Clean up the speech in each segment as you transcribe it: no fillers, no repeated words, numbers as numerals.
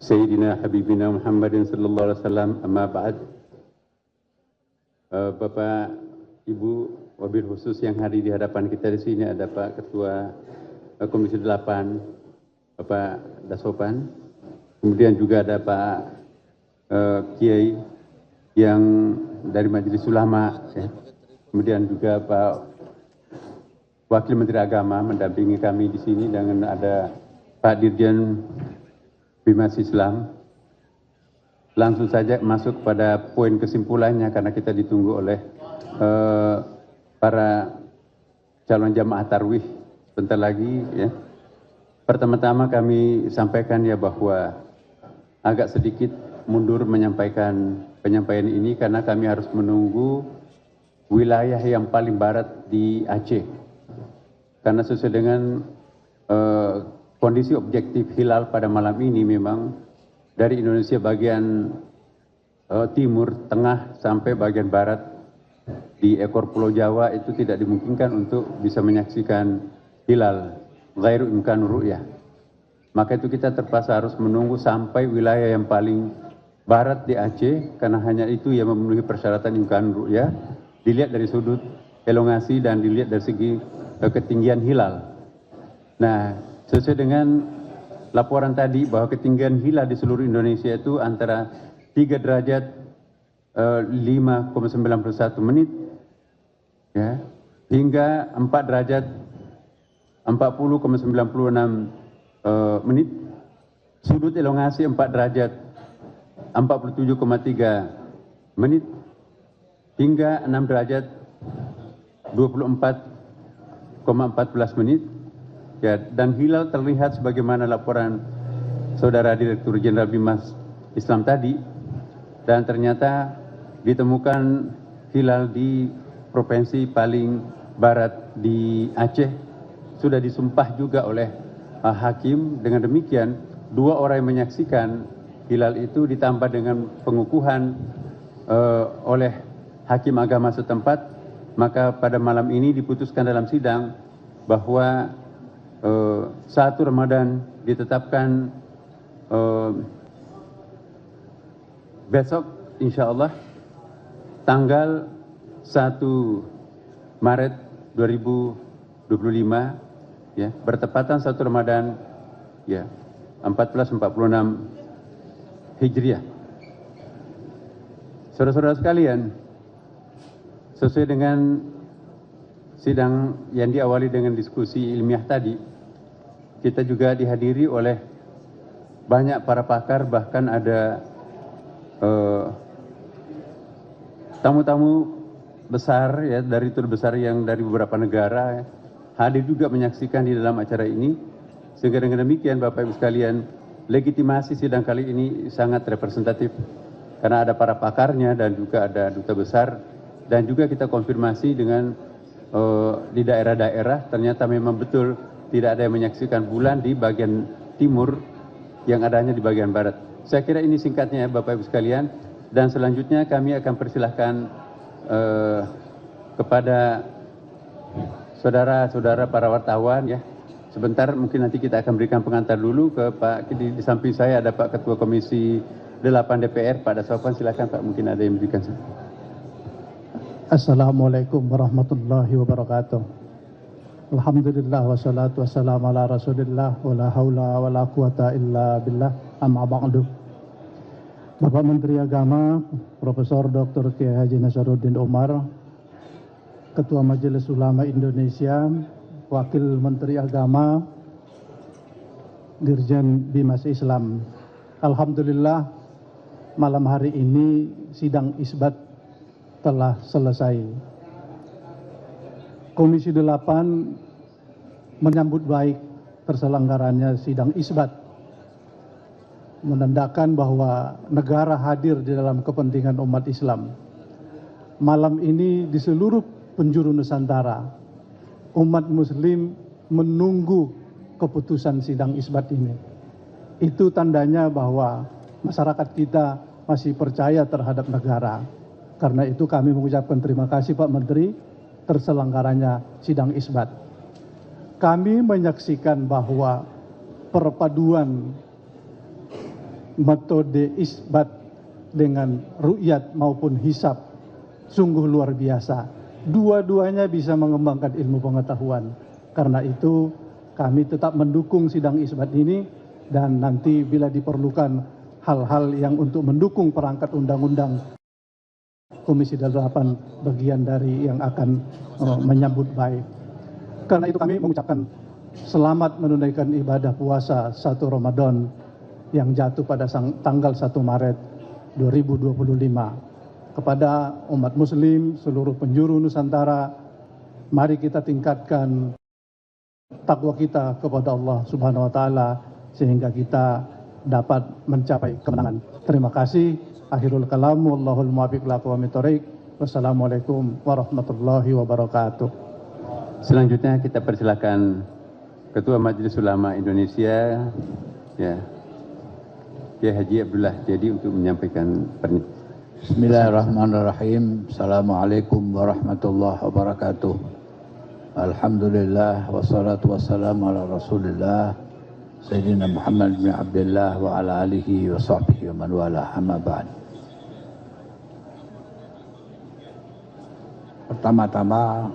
Sayyidina Habibina Muhammadin sallallahu alaihi wasallam, amma ba'd. Bapak, Ibu, wabil khusus yang hadir di hadapan kita di sini ada Pak Ketua Komisi 8, Bapak Dasopan. Kemudian juga ada Pak Kiai yang dari Majelis Ulama, ya. Kemudian juga Pak Wakil Menteri Agama mendampingi kami di sini, dan ada Pak Dirjen Bimas Islam. Langsung saja masuk pada poin kesimpulannya karena kita ditunggu oleh para calon jamaah tarwih sebentar lagi, ya. Pertama-tama kami sampaikan ya bahwa agak sedikit mundur menyampaikan penyampaian ini karena kami harus menunggu wilayah yang paling barat di Aceh. Karena sesuai dengan kondisi objektif hilal pada malam ini memang dari Indonesia bagian timur, tengah sampai bagian barat di ekor Pulau Jawa itu tidak dimungkinkan untuk bisa menyaksikan hilal ghairu imkan ru'yah. Maka itu kita terpaksa harus menunggu sampai wilayah yang paling barat di Aceh, karena hanya itu yang memenuhi persyaratan imkan ru'yah, dilihat dari sudut elongasi dan dilihat dari segi ketinggian hilal. Nah, sesuai dengan laporan tadi bahwa ketinggian hilal di seluruh Indonesia itu antara 3 derajat 5,91 menit, ya, hingga 4 derajat 40,96 menit. Sudut elongasi 4 derajat 47,3 menit hingga 6 derajat 24,14 menit. Ya, dan hilal terlihat sebagaimana laporan Saudara Direktur Jenderal Bimas Islam tadi, dan ternyata ditemukan hilal di provinsi paling barat di Aceh. Sudah disumpah juga oleh hakim. Dengan demikian 2 orang yang menyaksikan hilal itu ditambah dengan pengukuhan oleh hakim agama setempat, maka pada malam ini diputuskan dalam sidang bahwa 1 Ramadan ditetapkan besok insya Allah tanggal 1 Maret 2025, ya, bertepatan 1 Ramadan, ya, 1446 Hijriah. Saudara-saudara sekalian, sesuai dengan sidang yang diawali dengan diskusi ilmiah tadi, kita juga dihadiri oleh banyak para pakar, bahkan ada tamu-tamu besar, ya, dari tur besar yang dari beberapa negara, ya, hadir juga menyaksikan di dalam acara ini. Sehingga dengan demikian Bapak Ibu sekalian, legitimasi sidang kali ini sangat representatif karena ada para pakarnya dan juga ada duta besar, dan juga kita konfirmasi dengan di daerah-daerah ternyata memang betul tidak ada yang menyaksikan bulan di bagian timur, yang adanya di bagian barat. Saya kira ini singkatnya ya Bapak Ibu sekalian, dan selanjutnya kami akan persilahkan kepada saudara-saudara para wartawan, ya. Sebentar mungkin nanti kita akan berikan pengantar dulu ke Pak. Di samping saya ada Pak Ketua Komisi 8 DPR, Pak Dasopan. Silakan Pak, mungkin ada yang memberikan. Assalamualaikum warahmatullahi wabarakatuh. Alhamdulillah wassalatu wassalamu ala rasulillah wa la hawla wa la quwata illa billah, amma ba'du. Bapak Menteri Agama Profesor Dr. Kiai Haji Nasaruddin Umar, Ketua Majelis Ulama Indonesia, Wakil Menteri Agama, Dirjen Bimas Islam. Alhamdulillah malam hari ini sidang isbat telah selesai. Komisi 8 menyambut baik terselenggaranya sidang isbat, menandakan bahwa negara hadir di dalam kepentingan umat Islam. Malam ini di seluruh penjuru Nusantara, umat Muslim menunggu keputusan sidang isbat ini. Itu tandanya bahwa masyarakat kita masih percaya terhadap negara. Karena itu kami mengucapkan terima kasih Pak Menteri terselenggaranya sidang isbat. Kami menyaksikan bahwa perpaduan metode isbat dengan ru'yat maupun hisab sungguh luar biasa. Dua-duanya bisa mengembangkan ilmu pengetahuan. Karena itu kami tetap mendukung sidang isbat ini, dan nanti bila diperlukan hal-hal yang untuk mendukung perangkat undang-undang, Komisi 8 bagian dari yang akan menyambut baik. Karena itu kami mengucapkan selamat menunaikan ibadah puasa 1 Ramadan yang jatuh pada tanggal 1 Maret 2025. Kepada umat muslim seluruh penjuru Nusantara, mari kita tingkatkan takwa kita kepada Allah Subhanahu wa taala sehingga kita dapat mencapai kemenangan. Terima kasih. Akhirul kalam, wallahul muwaffiq ila aqwamit thoriq. Wassalamualaikum warahmatullahi wabarakatuh. Selanjutnya kita persilakan Ketua Majelis Ulama Indonesia, ya, Kiai Haji Abdullah Jadi untuk menyampaikan pernyataan. Bismillahirrahmanirrahim. Assalamualaikum warahmatullahi wabarakatuh. Alhamdulillah wassalatu wassalamu ala Rasulillah Sayyidina Muhammad bin Abdullah wa ala alihi wa sahbihi wa man wala, amma ba'd. Pertama-tama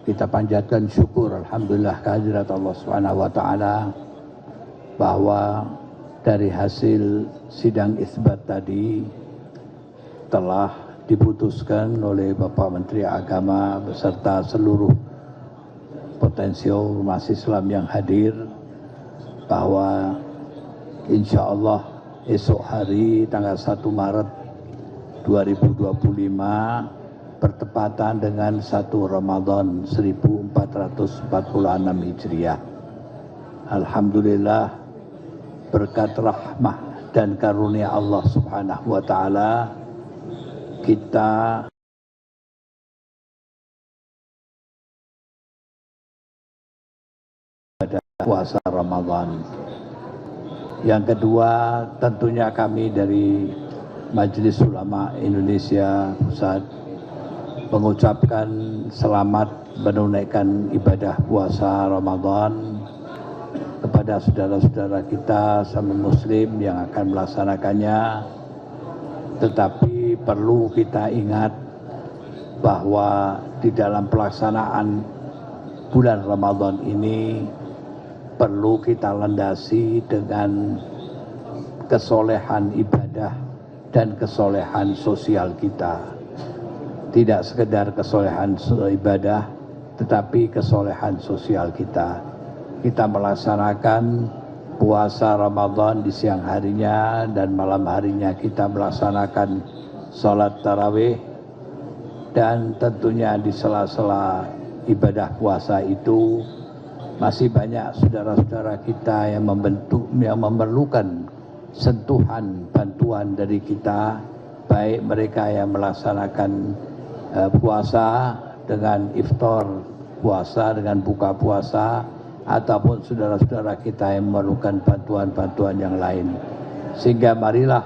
kita panjatkan syukur alhamdulillah kehadirat Allah Subhanahu wa taala bahwa dari hasil sidang isbat tadi telah diputuskan oleh Bapak Menteri Agama beserta seluruh potensial umat Islam yang hadir bahwa insya Allah esok hari tanggal 1 Maret 2025 bertepatan dengan 1 Ramadan 1446 Hijriah. Alhamdulillah, berkat rahmah dan karunia Allah Subhanahu wa taala kita pada puasa Ramadan. Yang kedua, tentunya kami dari Majelis Ulama Indonesia Pusat mengucapkan selamat menunaikan ibadah puasa Ramadan kepada saudara-saudara kita sama muslim yang akan melaksanakannya. Tetapi perlu kita ingat bahwa di dalam pelaksanaan bulan Ramadan ini perlu kita landasi dengan kesolehan ibadah dan kesolehan sosial kita. Tidak sekedar kesolehan ibadah, tetapi kesolehan sosial kita. Kita melaksanakan puasa Ramadan di siang harinya dan malam harinya kita melaksanakan sholat tarawih, dan tentunya di sela-sela ibadah puasa itu masih banyak saudara-saudara kita yang memerlukan sentuhan bantuan dari kita, baik mereka yang melaksanakan puasa dengan iftar puasa, dengan buka puasa, ataupun saudara-saudara kita yang memerlukan bantuan-bantuan yang lain. Sehingga marilah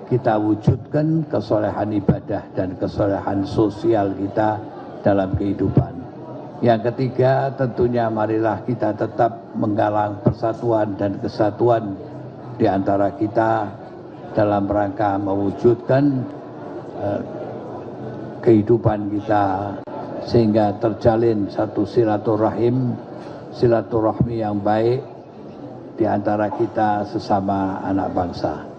kita wujudkan kesolehan ibadah dan kesolehan sosial kita dalam kehidupan. Yang ketiga, tentunya marilah kita tetap menggalang persatuan dan kesatuan di antara kita dalam rangka mewujudkan kehidupan kita sehingga terjalin satu silaturahmi yang baik di antara kita sesama anak bangsa.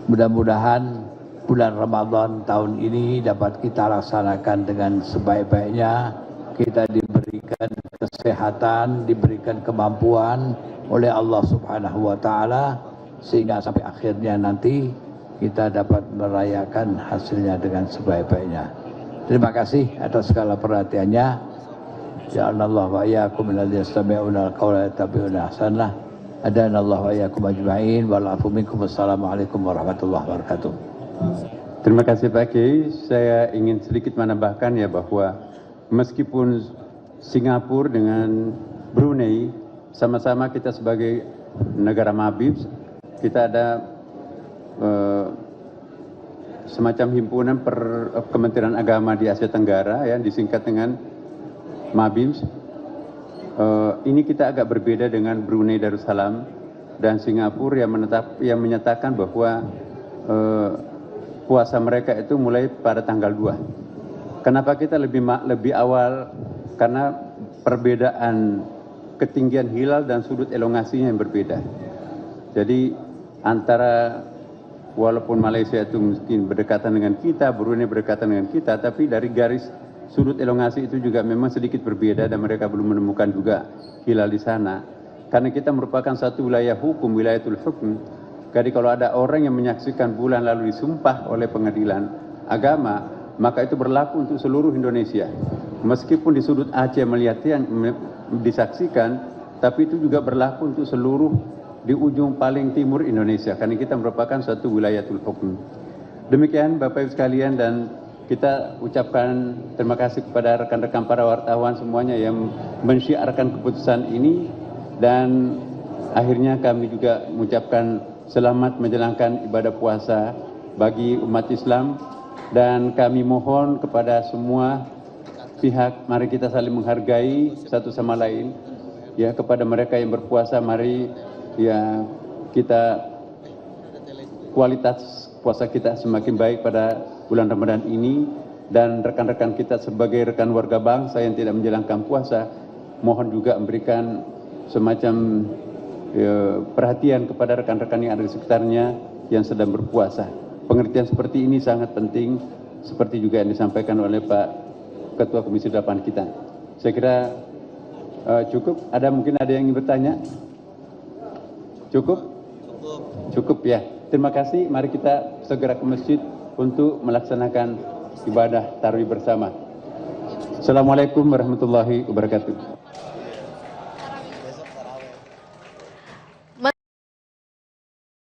Mudah-mudahan bulan Ramadan tahun ini dapat kita laksanakan dengan sebaik-baiknya. Kita diberikan kesehatan, diberikan kemampuan oleh Allah Subhanahu wa taala sehingga sampai akhirnya nanti kita dapat merayakan hasilnya dengan sebaik-baiknya. Terima kasih atas segala perhatiannya. Ja'alallahu wa iyyakum minalladzina yastami'una al-qawla yattabi'una ahsanah. Adanallahu wa iyyakum ajma'in wal 'afu minkum. Wassalamualaikum warahmatullahi wabarakatuh. Terima kasih Pak Kiai. Saya ingin sedikit menambahkan ya bahwa meskipun Singapura dengan Brunei sama-sama kita sebagai negara Mabib, kita ada semacam himpunan Kementerian Agama di Asia Tenggara ya, disingkat dengan Mabib. Ini kita agak berbeda dengan Brunei Darussalam. dan Singapura yang menyatakan bahwa puasa mereka itu mulai pada tanggal 2. Kenapa kita lebih awal? Karena perbedaan ketinggian hilal dan sudut elongasinya yang berbeda. Jadi antara walaupun Malaysia itu mungkin berdekatan dengan kita, Brunei berdekatan dengan kita, tapi dari garis sudut elongasi itu juga memang sedikit berbeda dan mereka belum menemukan juga hilal di sana. Karena kita merupakan satu wilayah hukum, wilayatul hukum. Jadi kalau ada orang yang menyaksikan bulan lalu disumpah oleh pengadilan agama, maka itu berlaku untuk seluruh Indonesia. Meskipun di sudut Aceh melihatnya disaksikan, tapi itu juga berlaku untuk seluruh di ujung paling timur Indonesia, karena kita merupakan suatu wilayatul hukum. Demikian Bapak Ibu sekalian, dan kita ucapkan terima kasih kepada rekan-rekan para wartawan semuanya yang mensyiarkan keputusan ini, dan akhirnya kami juga mengucapkan selamat menjalankan ibadah puasa bagi umat Islam, dan kami mohon kepada semua pihak, mari kita saling menghargai satu sama lain. Ya, kepada mereka yang berpuasa, mari ya kita kualitas puasa kita semakin baik pada bulan Ramadan ini, dan rekan-rekan kita sebagai rekan warga bangsa yang tidak menjalankan puasa, mohon juga memberikan semacam perhatian kepada rekan-rekan yang ada di sekitarnya yang sedang berpuasa. Pengertian seperti ini sangat penting, seperti juga yang disampaikan oleh Pak Ketua Komisi 8 kita. Saya kira cukup. Mungkin ada yang ingin bertanya? Cukup? Cukup ya. Terima kasih. Mari kita segera ke masjid untuk melaksanakan ibadah tarawih bersama. Assalamualaikum warahmatullahi wabarakatuh.